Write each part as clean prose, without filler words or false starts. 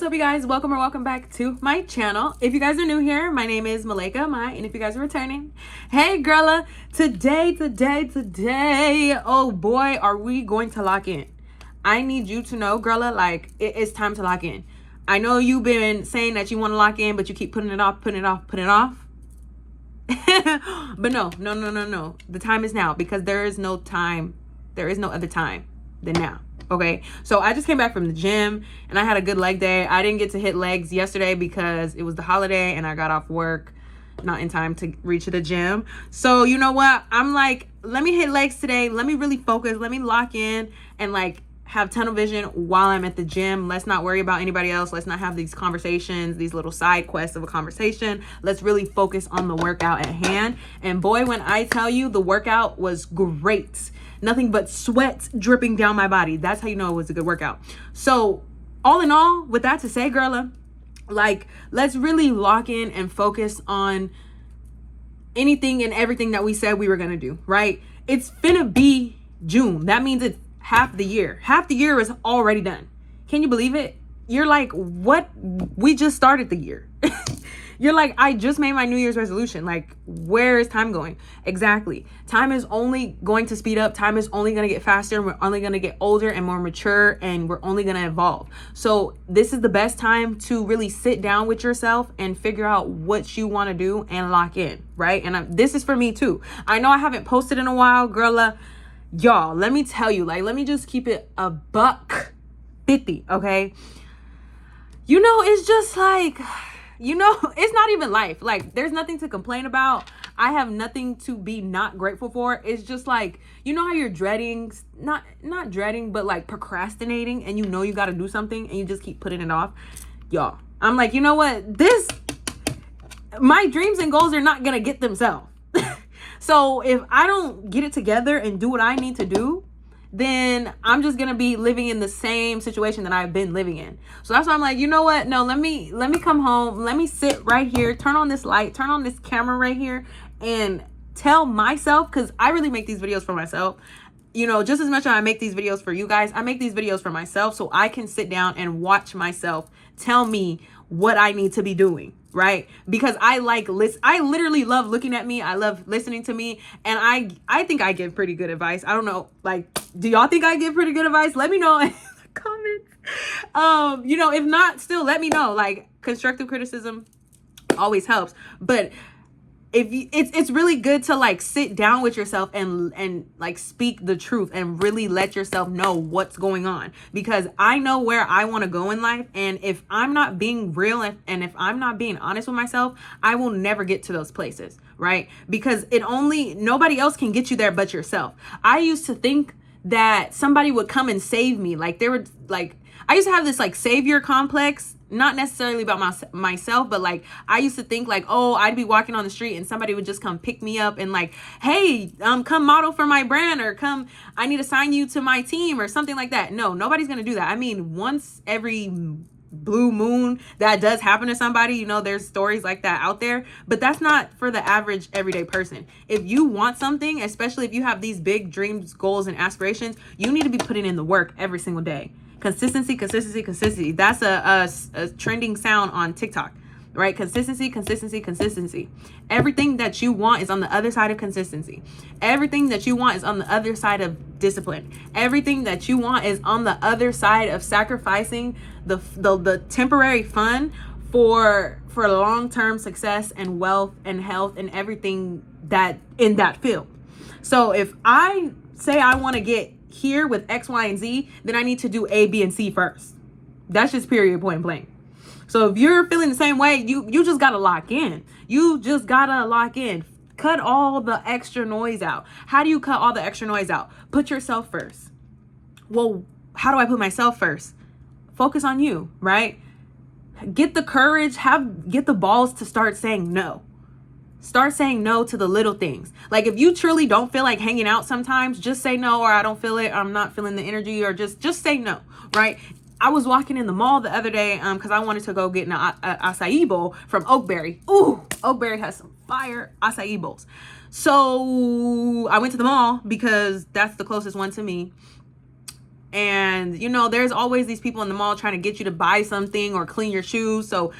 up, you guys? Welcome or welcome back to my channel. If you guys are new here, my name is Malaika Mai, and if you guys are returning, hey girla, today, oh boy, are we going to lock in. I need you to know, girla, like, it's time to lock in. I know you've been saying that you want to lock in, but you keep putting it off. But no. The time is now, because there is no other time than now. Okay, so I just came back from the gym and I had a good leg day. I didn't get to hit legs yesterday because it was the holiday and I got off work not in time to reach the gym. So you know what? I'm like, let me hit legs today. Let me really focus. Let me lock in and like have tunnel vision while I'm at the gym. Let's not worry about anybody else. Let's not have these conversations, these little side quests of a conversation. Let's really focus on the workout at hand. And boy, when I tell you, the workout was great. Nothing but sweat dripping down my body. That's how you know it was a good workout. So all in all, with that to say, girla, like, let's really lock in and focus on anything and everything that we said we were going to do, right? It's finna be June. That means it's half the year. Half the year is already done. Can you believe it? You're like, what? We just started the year. You're like, I just made my New Year's resolution. Like, where is time going? Exactly. Time is only going to speed up. Time is only going to get faster. And we're only going to get older and more mature. And we're only going to evolve. So this is the best time to really sit down with yourself and figure out what you want to do and lock in, right? And this is for me too. I know I haven't posted in a while, girla. Y'all, let me tell you, like, let me just keep it $150, okay? You know, it's just like, you know, it's not even life. Like, there's nothing to complain about. I have nothing to be not grateful for. It's just like, you know how you're dreading, not dreading, but like procrastinating, and you know you got to do something and you just keep putting it off. Y'all, I'm like, you know what? My dreams and goals are not going to get themselves. So if I don't get it together and do what I need to do, then I'm just going to be living in the same situation that I've been living in. So that's why I'm like, you know what? No, let me come home. Let me sit right here, turn on this light, turn on this camera right here, and tell myself, because I really make these videos for myself. You know, just as much as I make these videos for you guys, I make these videos for myself so I can sit down and watch myself tell me what I need to be doing, right? Because I literally love looking at me. I love listening to me. And I think I give pretty good advice. I don't know, like, do y'all think I give pretty good advice? Let me know in the comments. You know, if not, still let me know. Like, constructive criticism always helps. But it's really good to like sit down with yourself and like speak the truth and really let yourself know what's going on, because I know where I want to go in life, and if I'm not being real and if I'm not being honest with myself, I will never get to those places, right? Because nobody else can get you there but yourself. I used to think that somebody would come and save me. Like, they were like, I used to have this like savior complex, not necessarily about myself, but like I used to think like, oh, I'd be walking on the street and somebody would just come pick me up and like, hey, come model for my brand, or come, I need to sign you to my team or something like that. No, nobody's gonna do that. I mean, once every blue moon that does happen to somebody, you know, there's stories like that out there, but that's not for the average everyday person. If you want something, especially if you have these big dreams, goals, and aspirations, you need to be putting in the work every single day. Consistency. That's a trending sound on TikTok, right? Consistency. Everything that you want is on the other side of consistency. Everything that you want is on the other side of discipline. Everything that you want is on the other side of sacrificing the temporary fun for long-term success and wealth and health and everything that in that field. So if I say I want to get here with X, Y, and Z, then I need to do A, B, and C first. That's just period, point blank. So if you're feeling the same way, you just gotta lock in. Cut all the extra noise out. How do you cut all the extra noise out? Put yourself first. Well, how do I put myself first? Focus on you, right? Get the courage, get the balls to start saying no. Start saying no to the little things. Like, if you truly don't feel like hanging out sometimes, just say no, or I don't feel it, or I'm not feeling the energy, or just say no, right? I was walking in the mall the other day because I wanted to go get an acai bowl from Oakberry. Ooh, Oakberry has some fire acai bowls. So I went to the mall because that's the closest one to me. And, you know, there's always these people in the mall trying to get you to buy something or clean your shoes. So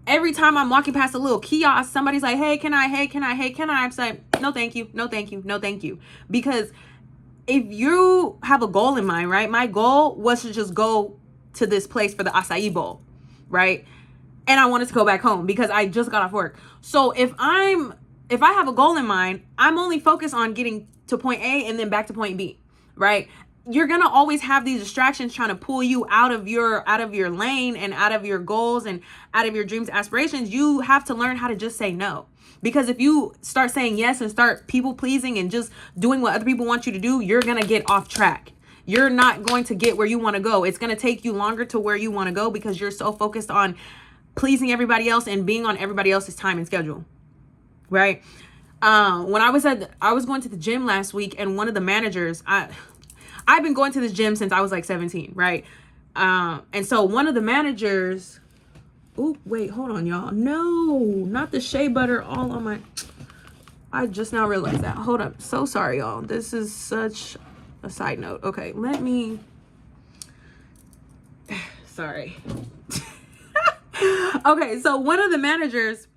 every time I'm walking past a little kiosk, somebody's like, hey, can I? Hey, can I? Hey, can I? I'm saying, no, thank you. No, thank you. No, thank you. Because if you have a goal in mind, right? My goal was to just go to this place for the acai bowl, right? And I wanted to go back home because I just got off work. So if I have a goal in mind, I'm only focused on getting to point A and then back to point B, right? You're going to always have these distractions trying to pull you out of your lane and out of your goals and out of your dreams, aspirations. You have to learn how to just say no. Because if you start saying yes and start people pleasing and just doing what other people want you to do, you're going to get off track. You're not going to get where you want to go. It's going to take you longer to where you want to go because you're so focused on pleasing everybody else and being on everybody else's time and schedule, right? When I was going to the gym last week, and one of the managers, I've been going to this gym since I was like 17, right? And so one of the managers, oh, wait, hold on, y'all. No, not the shea butter all on my, I just now realized that. Hold up. So sorry, y'all. This is such a side note. Okay, let me, sorry. Okay, so one of the managers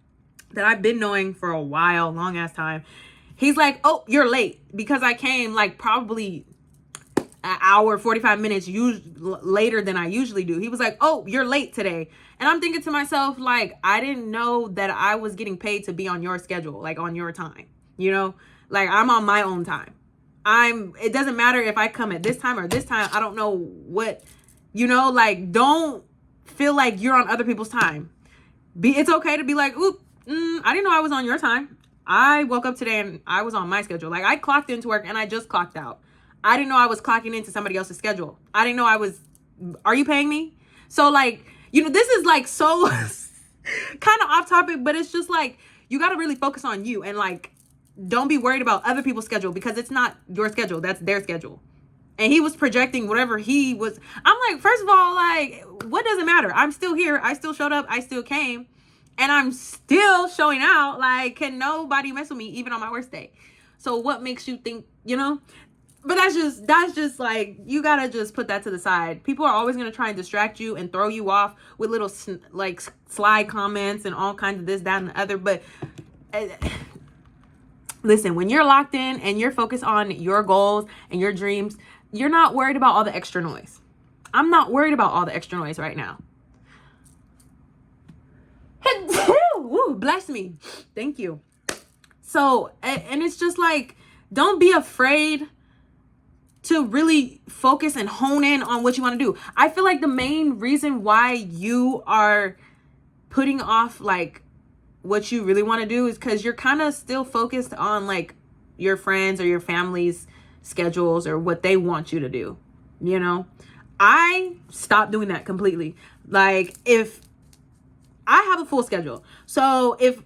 that I've been knowing for a while, long ass time, he's like, oh, you're late, because I came like probably an hour, 45 minutes later than I usually do. He was like, oh, you're late today. And I'm thinking to myself, like, I didn't know that I was getting paid to be on your schedule, like on your time, you know, like I'm on my own time. It doesn't matter if I come at this time or this time. I don't know what, you know, like, don't feel like you're on other people's time. It's okay to be like, oop, I didn't know I was on your time. I woke up today and I was on my schedule. Like, I clocked into work and I just clocked out. I didn't know I was clocking into somebody else's schedule. I didn't know are you paying me? So like, you know, this is like so kind of off topic, but it's just like, you got to really focus on you and like, don't be worried about other people's schedule, because it's not your schedule. That's their schedule. And he was projecting whatever he was. I'm like, first of all, like, what does it matter? I'm still here. I still showed up. I still came. And I'm still showing out. Like, can nobody mess with me even on my worst day? So what makes you think, you know? But that's just like, you got to just put that to the side. People are always going to try and distract you and throw you off with little like sly comments and all kinds of this, that, and the other. But listen, when you're locked in and you're focused on your goals and your dreams, you're not worried about all the extra noise. I'm not worried about all the extra noise right now. Woo, bless me. Thank you. So, and it's just like, don't be afraid to really focus and hone in on what you want to do. I feel like the main reason why you are putting off like what you really want to do is because you're kind of still focused on like your friends or your family's schedules or what they want you to do. You know, I stopped doing that completely. Like, if I have a full schedule, so if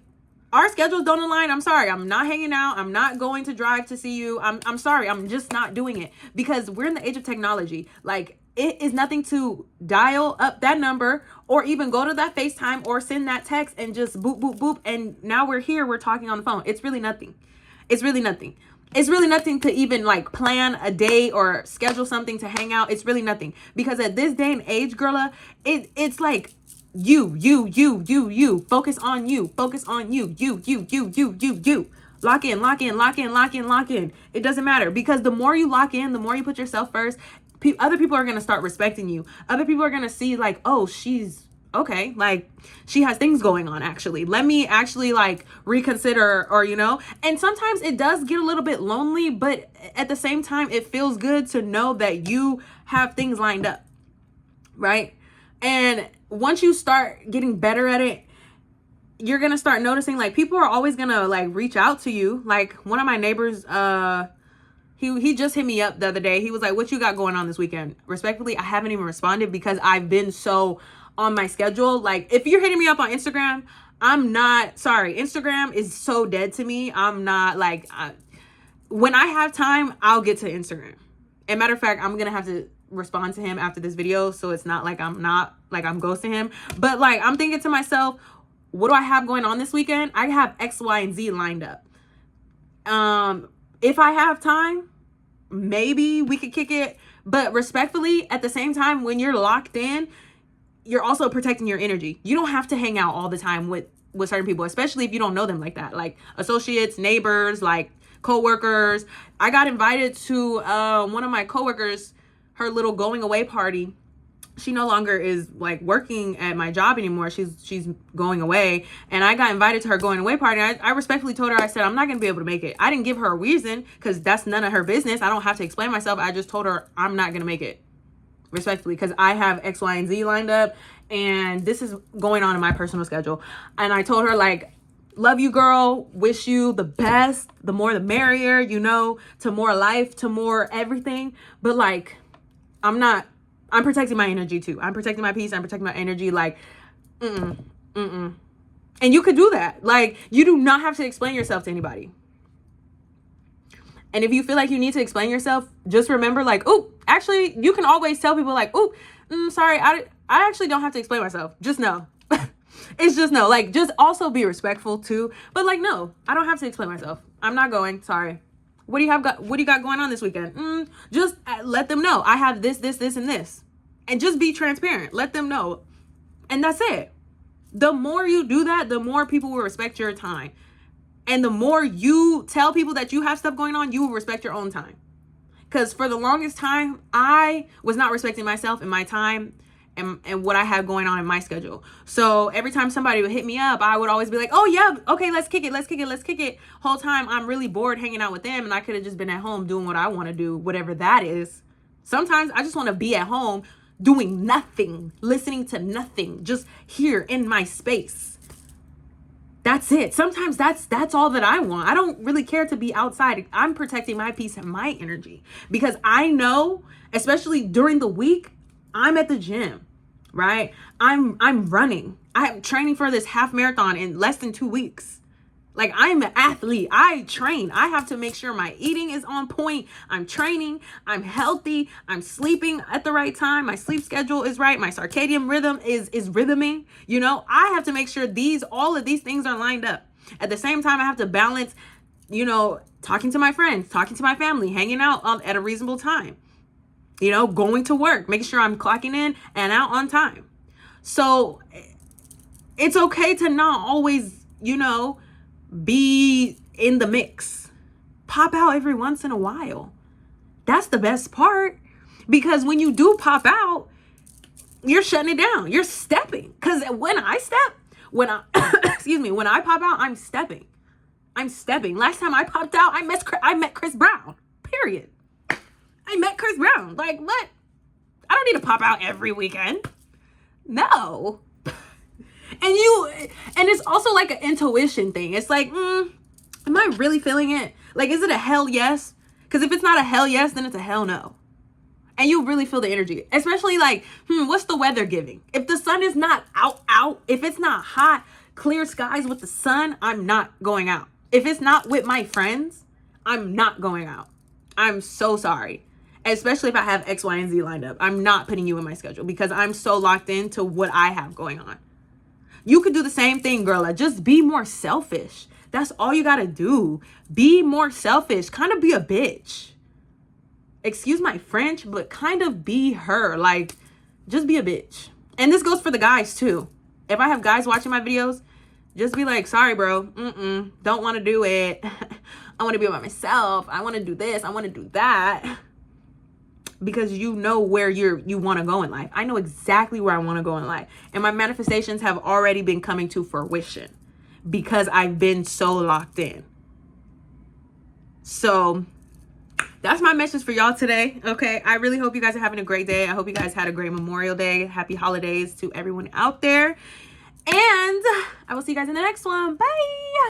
our schedules don't align, I'm sorry, I'm not hanging out. I'm not going to drive to see you. I'm sorry, I'm just not doing it, because we're in the age of technology. Like, it is nothing to dial up that number or even go to that FaceTime or send that text and just boop, boop, boop. And now we're here, we're talking on the phone. It's really nothing. It's really nothing. It's really nothing to even like plan a day or schedule something to hang out. It's really nothing, because at this day and age, girla, it's like you. Focus on you. Focus on you. You. Lock in. It doesn't matter, because the more you lock in, the more you put yourself first, other people are going to start respecting you. Other people are going to see like, oh, she's okay. Like, she has things going on. Actually, let me actually like reconsider, or, you know, and sometimes it does get a little bit lonely, but at the same time, it feels good to know that you have things lined up. Right. And once you start getting better at it, you're going to start noticing like people are always going to like reach out to you. Like, one of my neighbors, he just hit me up the other day. He was like, what you got going on this weekend? Respectfully, I haven't even responded because I've been so on my schedule. Like, if you're hitting me up on Instagram, I'm not, sorry, Instagram is so dead to me. I'm not like, when I have time, I'll get to Instagram. And matter of fact, I'm going to have to respond to him after this video. So it's not like I'm ghosting him. But like, I'm thinking to myself, what do I have going on this weekend? I have X, Y, and Z lined up. If I have time, maybe we could kick it. But respectfully, at the same time, when you're locked in, you're also protecting your energy. You don't have to hang out all the time with certain people, especially if you don't know them like that, like associates, neighbors, like coworkers. I got invited to one of my coworkers, her little going away party. She no longer is like working at my job anymore. She's going away, and I got invited to her going away party. I respectfully told her, I said, I'm not gonna be able to make it. I didn't give her a reason because that's none of her business. I don't have to explain myself. I just told her I'm not gonna make it, respectfully, because I have X, Y, and Z lined up, and this is going on in my personal schedule. And I told her, like, love you, girl, wish you the best, the more the merrier, you know, to more life, to more everything. But like, I'm protecting my energy too. I'm protecting my peace. I'm protecting my energy. Like, And you could do that. Like, you do not have to explain yourself to anybody. And if you feel like you need to explain yourself, just remember, like, oh, actually, you can always tell people, like, oh, sorry, I actually don't have to explain myself. Just know. It's just no. Like, just also be respectful too. But like, no, I don't have to explain myself. I'm not going. Sorry. What do you got going on this weekend? Just let them know. I have this, and this. And just be transparent. Let them know. And that's it. The more you do that, the more people will respect your time. And the more you tell people that you have stuff going on, you will respect your own time. Because for the longest time, I was not respecting myself and my time and what I had going on in my schedule. So every time somebody would hit me up, I would always be like, oh yeah, okay, let's kick it. Whole time I'm really bored hanging out with them, and I could have just been at home doing what I want to do, whatever that is. Sometimes I just want to be at home doing nothing, listening to nothing, just here in my space. That's it. Sometimes that's all that I want. I don't really care to be outside. I'm protecting my peace and my energy, because I know, especially during the week, I'm at the gym, right? I'm running. I'm training for this half marathon in less than 2 weeks. Like, I'm an athlete. I train. I have to make sure my eating is on point. I'm training. I'm healthy. I'm sleeping at the right time. My sleep schedule is right. My circadian rhythm is rhythming. You know, I have to make sure all of these things are lined up. At the same time, I have to balance, you know, talking to my friends, talking to my family, hanging out at a reasonable time, you know, going to work, making sure I'm clocking in and out on time. So it's okay to not always, you know, be in the mix. Pop out every once in a while. That's the best part, because when you do pop out, you're shutting it down. You're stepping. Because when I pop out, I'm stepping. Last time I popped out, I met Chris Brown. Period. I met Chris Brown. Like, what? I don't need to pop out every weekend. No. And it's also like an intuition thing. It's like, am I really feeling it? Like, is it a hell yes? Because if it's not a hell yes, then it's a hell no. And you really feel the energy. Especially like, what's the weather giving? If the sun is not out, if it's not hot, clear skies with the sun, I'm not going out. If it's not with my friends, I'm not going out. I'm so sorry. Especially if I have X, Y, and Z lined up. I'm not putting you in my schedule because I'm so locked into what I have going on. You could do the same thing, girl. Like, just be more selfish. That's all you gotta do. Be more selfish. Kind of be a bitch. Excuse my French, but kind of be her. Like, just be a bitch. And this goes for the guys too. If I have guys watching my videos, just be like, sorry, bro. Don't want to do it. I want to be by myself. I want to do this. I want to do that. Because you know where you want to go in life. I know exactly where I want to go in life. And my manifestations have already been coming to fruition because I've been so locked in. So that's my message for y'all today. Okay. I really hope you guys are having a great day. I hope you guys had a great Memorial Day. Happy holidays to everyone out there. And I will see you guys in the next one. Bye.